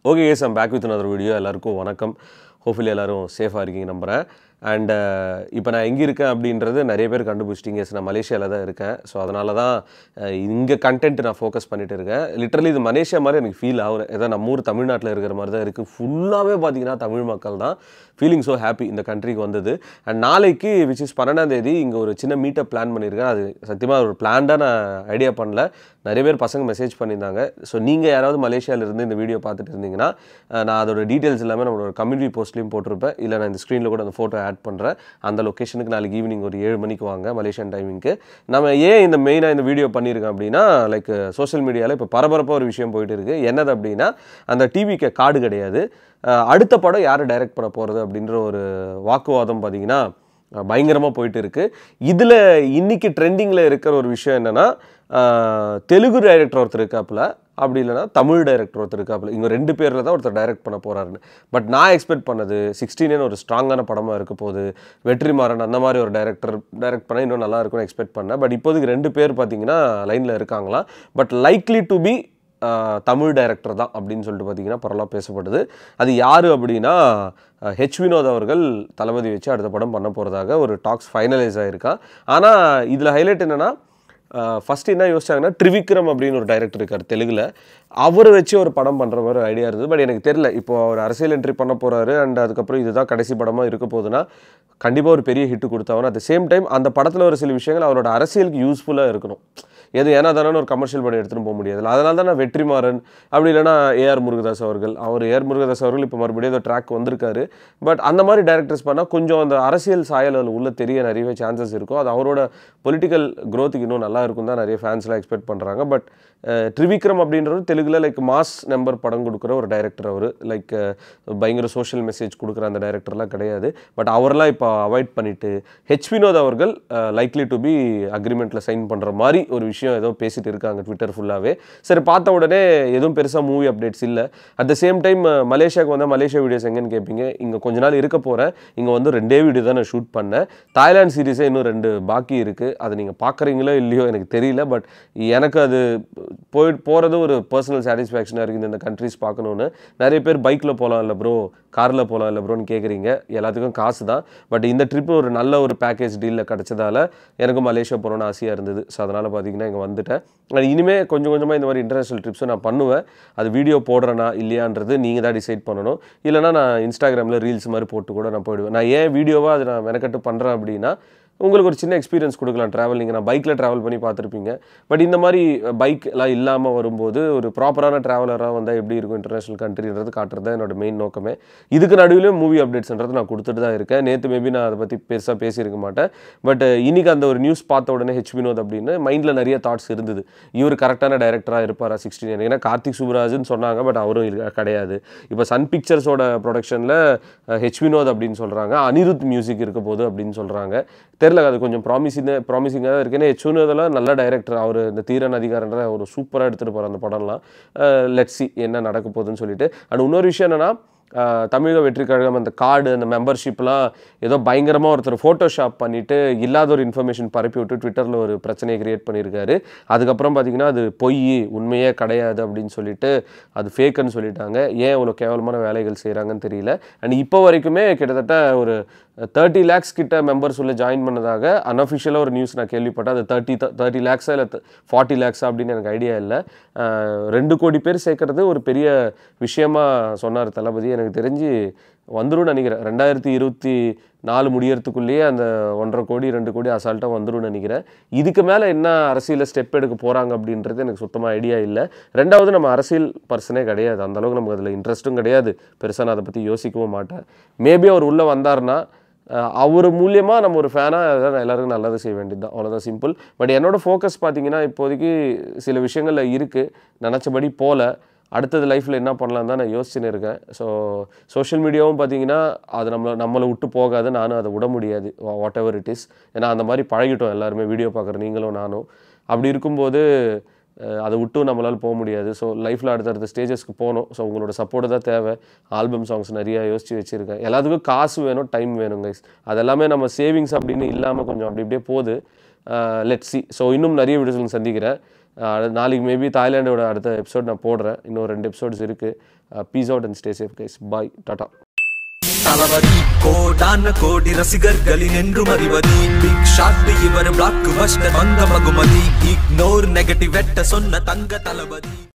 Okay guys, I'm back with another video. எல்லாருக்கும் வணக்கம். Hopefully எல்லாரும் சேஃபா இருக்கீங்க நம்புறேன். And இப்போ நான் எங்க இருக்கேன் அப்படின்றது நிறைய பேர் கண்டுபிடிச்சிட்டீங்க. நான் மலேசியால தான் இருக்கேன். ஸோ அதனால தான் இங்க கண்டென்ட் நான் ஃபோக்கஸ் பண்ணிட்டு இருக்கேன். லிட்டரலி இது மலேசியா மாதிரி எனக்கு ஃபீல் ஆகுது. ஏதோ நம்ம ஊர் தமிழ்நாட்டில் இருக்கிற மாதிரி தான் இருக்குது. ஃபுல்லாகவே பார்த்தீங்கன்னா தமிழ் மக்கள் தான். ஃபீலிங் ஸோ ஹாப்பி இந்த கண்ட்ரிக்கு வந்தது. அண்ட் நாளைக்கு விச் இஸ் 12ஆம் தேதி இங்கே ஒரு சின்ன மீட்டப் பிளான் பண்ணியிருக்கேன். அது சத்தியமாக ஒரு பிளான்டாக நான் ஐடியா பண்ணல. நிறைய பேர் பசங்க மெசேஜ் பண்ணியிருந்தாங்க. ஸோ நீங்கள் யாராவது மலேசியாவிலேருந்து இந்த வீடியோ பார்த்துட்டு இருந்தீங்கன்னா நான் அதோட டீட்டெயில்ஸ் எல்லாமே நம்மளோட கம்யூனிட்டி போஸ்ட்லேயும் போட்டிருப்பேன். இல்லை நான் இந்த ஸ்க்ரீனில் கூட அந்த ஃபோட்டோ ஆட் பண்ணுறேன். அந்த லொக்கேஷனுக்கு நாளைக்கு ஈவினிங் ஒரு 7 மணிக்கு வாங்க மலேசியன் டைமிங்க்கு. நம்ம ஏன் இந்த மெயினாக இந்த வீடியோ பண்ணியிருக்கேன் அப்படின்னா லைக் சோஷியல் மீடியாவில் இப்போ பரபரப்பாக ஒரு விஷயம் போயிட்டு இருக்குது. என்னது அப்படின்னா அந்த டிவிக்கு கார்டு கிடையாது. அடுத்த படம் யார் டைரக்ட் பண்ண போகிறது அப்படின்ற ஒரு வாக்குவாதம் பார்த்தீங்கன்னா பயங்கரமாக போயிட்டு இருக்குது. இதில் இன்றைக்கி ட்ரெண்டிங்கில் இருக்கிற ஒரு விஷயம் என்னென்னா தெலுங்கு டைரக்டர் ஒருத்தர் இருக்காப்புல, அப்படி இல்லைனா தமிழ் டைரக்டர் ஒருத்தர் இருக்காப்புல. இங்கே 2 பேரில் தான் ஒருத்தர் டைரக்ட் பண்ண போகிறாருன்னு. பட் நான் எக்ஸ்பெக்ட் பண்ணது 16 ஒரு ஸ்ட்ராங்கான படமாக இருக்க போகுது. வெற்றிமாறன் அந்த மாதிரி ஒரு டைரக்ட் பண்ணால் இன்னும் நல்லா இருக்கும்னு எக்ஸ்பெக்ட் பண்ணேன். பட் இப்போதைக்கு 2 பேர் பார்த்தீங்கன்னா லைனில் இருக்காங்களாம். But likely to be Tamil director தான் அப்படின்னு சொல்லிட்டு பார்த்தீங்கன்னா பரவலாக பேசப்படுது. அது யார் அப்படின்னா ஹெச் வினோத் அவர்கள் தளபதி வச்சு அடுத்த படம் பண்ண போகிறதாக ஒரு டாக்ஸ் ஃபைனலைஸ் ஆகிருக்கான். ஆனால் இதில் ஹைலைட் என்னென்னா ஃபஸ்ட்டு என்ன யோசிச்சாங்கன்னா ட்ரிவிக்ரம் அப்படின்னு ஒரு டைரக்டர் இருக்கார் தெலுங்கில். அவரை வச்சு ஒரு படம் பண்ணுற மாதிரி ஒரு ஐடியா இருந்தது. பட் எனக்கு தெரியல இப்போது அவர் அரசியல் என்ட்ரி பண்ண போகிறாரு. அண்ட் அதுக்கப்புறம் இதுதான் கடைசி படமாக இருக்க போகுதுன்னா கண்டிப்பாக ஒரு பெரிய ஹிட்டு கொடுத்தாங்கன்னா அட் த சேம் டைம் அந்த படத்தில் ஒரு சில விஷயங்கள் அவரோட அரசியலுக்கு யூஸ்ஃபுல்லாக இருக்கணும். எது ஏன்னா தானே ஒரு கமர்ஷியல் படம் எடுத்துகிட்டு போக முடியாது. அதனால தான் நான் வெற்றிமாறன் அப்படி இல்லைனா ஏஆர் முருகதாஸ் அவர்கள் இப்போ மறுபடியும் அந்த ட்ராக் வந்திருக்காரு. பட் அந்த மாதிரி டைரக்டர்ஸ் பண்ணால் கொஞ்சம் அந்த அரசியல் சாயல் அதில் உள்ள தெரிய நிறையவே சான்சஸ் இருக்கும். அது அவரோட பொலிட்டிக்கல் க்ரோத்துக்கு இன்னும் நல்லா இருக்கும் தான் நிறைய ஃபேன்ஸ்லாம் எக்ஸ்பெக்ட் பண்ணுறாங்க. பட் ட்ரிவிக்ரம் அப்படின்றது தெலுங்கில் லைக் மாஸ் நம்பர் படம் கொடுக்குற ஒரு டைரக்டர். அவர் லைக் பயங்கர சோஷியல் மெசேஜ் கொடுக்குற அந்த டைரக்டர்லாம் கிடையாது. பட் அவரெல்லாம் இப்போ அவாய்ட் பண்ணிவிட்டு ஹெச் வினோத் அவர்கள் லைக்லி டு பி அக்ரிமெண்ட்டில் சைன் பண்ணுற மாதிரி ஒரு விஷயம் ஏதோ பேசிட்டு இருக்காங்க ட்விட்டர் ஃபுல்லாகவே. சரி, பார்த்த உடனே எதுவும் பெருசாக மூவி அப்டேட்ஸ் இல்லை. அட் த சேம் டைம் மலேசியாவுக்கு வந்தால் மலேசியா வீடியோஸ் எங்கேன்னு கேட்பீங்க. இங்கே கொஞ்ச நாள் இருக்க போகிறேன். இங்கே வந்து 2 வீடியோ தான் நான் ஷூட் பண்ணேன். தாய்லாந்து சீரீஸே இன்னும் 2 பாக்கி இருக்குது. அது நீங்கள் பார்க்குறீங்களோ இல்லையோ எனக்கு தெரியல. பட் எனக்கு அது போகிறது ஒரு பர்சனல் சாட்டிஸ்ஃபேக்ஷனாக இருக்குது இந்த கண்ட்ரிஸ் பார்க்கணுன்னு. நிறைய பேர் பைக்கில் போகலாம் இல்லை ப்ரோ, காரில் போகலாம் இல்லை ப்ரோன்னு கேட்குறீங்க. எல்லாத்துக்கும் காசு தான். பட் இந்த ட்ரிப்பு ஒரு நல்ல ஒரு பேக்கேஜ் டீலில் கிடச்சதால எனக்கும் மலேசியா போகணுன்னு ஆசையாக இருந்தது. ஸோ அதனால் பார்த்தீங்கன்னா இங்கே வந்துட்டேன். இனிமேல் கொஞ்சம் கொஞ்சமாக இந்த மாதிரி இன்டர்நேஷ்னல் ட்ரிப்ஸும் நான் பண்ணுவேன். அது வீடியோ போடுறேனா இல்லையான்றது நீங்கள் தான் டிசைட் பண்ணணும். இல்லைனா நான் இன்ஸ்டாகிராமில் ரீல்ஸ் மாதிரி போட்டு கூட நான் போயிடுவேன். நான் ஏன் வீடியோவாக அதை நான் மெனக்கட்டு பண்ணுறேன் அப்படின்னா உங்களுக்கு ஒரு சின்ன எக்ஸ்பீரியன்ஸ் கொடுக்கலாம். ட்ராவல் நீங்கள் நான் பைக்கில் ட்ராவல் பண்ணி பார்த்துருப்பீங்க. பட் இந்த மாதிரி பைக் எல்லாம் இல்லாமல் வரும்போது ஒரு ப்ராப்பரான ட்ராவலராக வந்தால் எப்படி இருக்கும் இன்டர்நேஷ்னல் கண்ட்ரின்றது காட்டுறது தான் என்னோட மெயின் நோக்கமே. இதுக்கு நடுவிலையும் மூவி அப்டேட்ஸ்ன்றது நான் கொடுத்துட்டு தான் இருக்கேன். நேற்று மேபி நான் அதை பற்றி பெருசாக பேசியிருக்க மாட்டேன். பட் இன்றைக்கி அந்த ஒரு நியூஸ் பார்த்த உடனே ஹெச் வினோத் அப்படின்னு மைண்டில் நிறைய தாட்ஸ் இருந்தது. இவர் கரெக்டான டைரக்டராக இருப்பாரா 16? ஏன்னா கார்த்திக் சுப்ராஜ்னு சொன்னாங்க. பட் அவரும் கிடையாது. இப்போ சன் பிக்சர்ஸோட ப்ரொடக்ஷனில் ஹெச் வினோத் அப்படின்னு சொல்கிறாங்க. அனிருத் மியூசிக் இருக்க போது அப்படின்னு சொல்கிறாங்க. தெரியல, அது கொஞ்சம் ப்ராமிசிங்காக தான் இருக்குது. ஏன்னா ஹெச் வினோதெல்லாம் நல்ல டைரக்டர். அவர் இந்த தீரன் அதிகாரன்ற ஒரு சூப்பராக எடுத்துகிட்டு போகிற அந்த படம்லாம். லெட்ஸ் சி என்ன நடக்க போகுதுன்னு சொல்லிட்டு. அண்ட் இன்னொரு விஷயம் என்னென்னா தமிழக வெற்றி கழகம் அந்த கார்டு அந்த மெம்பர்ஷிப்லாம் ஏதோ பயங்கரமாக ஒருத்தர் ஃபோட்டோஷாப் பண்ணிவிட்டு இல்லாத ஒரு இன்ஃபர்மேஷன் பரப்பி விட்டு ட்விட்டரில் ஒரு பிரச்சனையை க்ரியேட் பண்ணியிருக்காரு. அதுக்கப்புறம் பார்த்திங்கன்னா அது பொய், உண்மையே கிடையாது அப்படின்னு சொல்லிட்டு அது ஃபேக்குன்னு சொல்லிட்டாங்க. ஏன் இவ்வளோ கேவலமான வேலைகள் செய்கிறாங்கன்னு தெரியல. அண்ட் இப்போ வரைக்குமே கிட்டத்தட்ட ஒரு 30 lakhs கிட்ட மெம்பர்ஸ் உள்ள ஜாயின் பண்ணதாக அன்அஃபிஷியலாக ஒரு நியூஸ் நான் கேள்விப்பட்டேன். அது 30 lakhs இல்லை 40 lakhs அப்படின்னு எனக்கு ஐடியா இல்லை. 2 கோடி பேர் சேர்க்கறது ஒரு பெரிய விஷயமா சொன்னார் தளபதி. எனக்கு தெரிஞ்சு வந்துடும் நினைக்கிறேன். 2024 முடியறதுக்குள்ளேயே அந்த 1.5 கோடி 2 கோடி அசால்ட்டாக வந்துடும் நினைக்கிறேன். இதுக்கு மேலே என்ன அரசியலில் ஸ்டெப் எடுக்க போகிறாங்க அப்படின்றது எனக்கு சுத்தமாக ஐடியா இல்லை. ரெண்டாவது நம்ம அரசியல் பர்சனே கிடையாது. அந்தளவுக்கு நமக்கு அதில் இன்ட்ரெஸ்ட்டும் கிடையாது. பெருசாக நான் அதை பற்றி யோசிக்கவும் மாட்டேன். மேபி அவர் உள்ளே வந்தார்னா அவர் மூலியமாக நம்ம ஒரு ஃபேனாக எல்லாருக்கும் நல்லது செய்ய வேண்டியது தான். அவ்வளோதான், சிம்பிள். பட் என்னோடய ஃபோக்கஸ் பார்த்தீங்கன்னா இப்போதைக்கு சில விஷயங்களில் இருக்குது. நினச்சபடி போகல. அடுத்தது லைஃப்பில் என்ன பண்ணலாம் தான் நான் யோசிச்சுன்னு இருக்கேன். சோஷியல் மீடியாவும் பார்த்தீங்கன்னா அது நம்மளை விட்டு போகாது. நானும் அதை விட முடியாது, வாட் எவர் இட் இஸ். ஏன்னா அந்த மாதிரி பழகிட்டோம் எல்லாருமே, வீடியோ பார்க்குற நீங்களும் நானும். அப்படி இருக்கும்போது அதை விட்டு நம்மளால் போக முடியாது. ஸோ லைஃப்பில் அடுத்தடுத்த ஸ்டேஜஸ்க்கு போகணும். ஸோ உங்களோட சப்போர்ட்டு தான் தேவை. ஆல்பம் சாங்ஸ் நிறையா யோசித்து வச்சுருக்கேன். எல்லாத்துக்கும் காசு வேணும், டைம் வேணும் கைஸ். அதெல்லாமே நம்ம சேவிங்ஸ் அப்படின்னு இல்லாமல் கொஞ்சம் அப்படி இப்படியே போகுது. Let's see. ஸோ இன்னும் நிறைய வீடியோஸ் சந்திக்கிறேன். நாளைக்கு மேபி தாய்லாண்டோட அடுத்த எபிசோட் நான் போடுறேன். இன்னும் 2 எபிசோட்ஸ் இருக்குது. Peace out and stay safe guys. Bye, tata. Thalapathy கோடான கோடி ரசிகர்களின் என்றும் அறிவதி பிக் ஷாட் இவர் பிளாக் பஸ்டர் வந்த மகுமதி இக்னோர் நெகட்டிவ் வெட்ட சொன்ன தங்க தளபதி.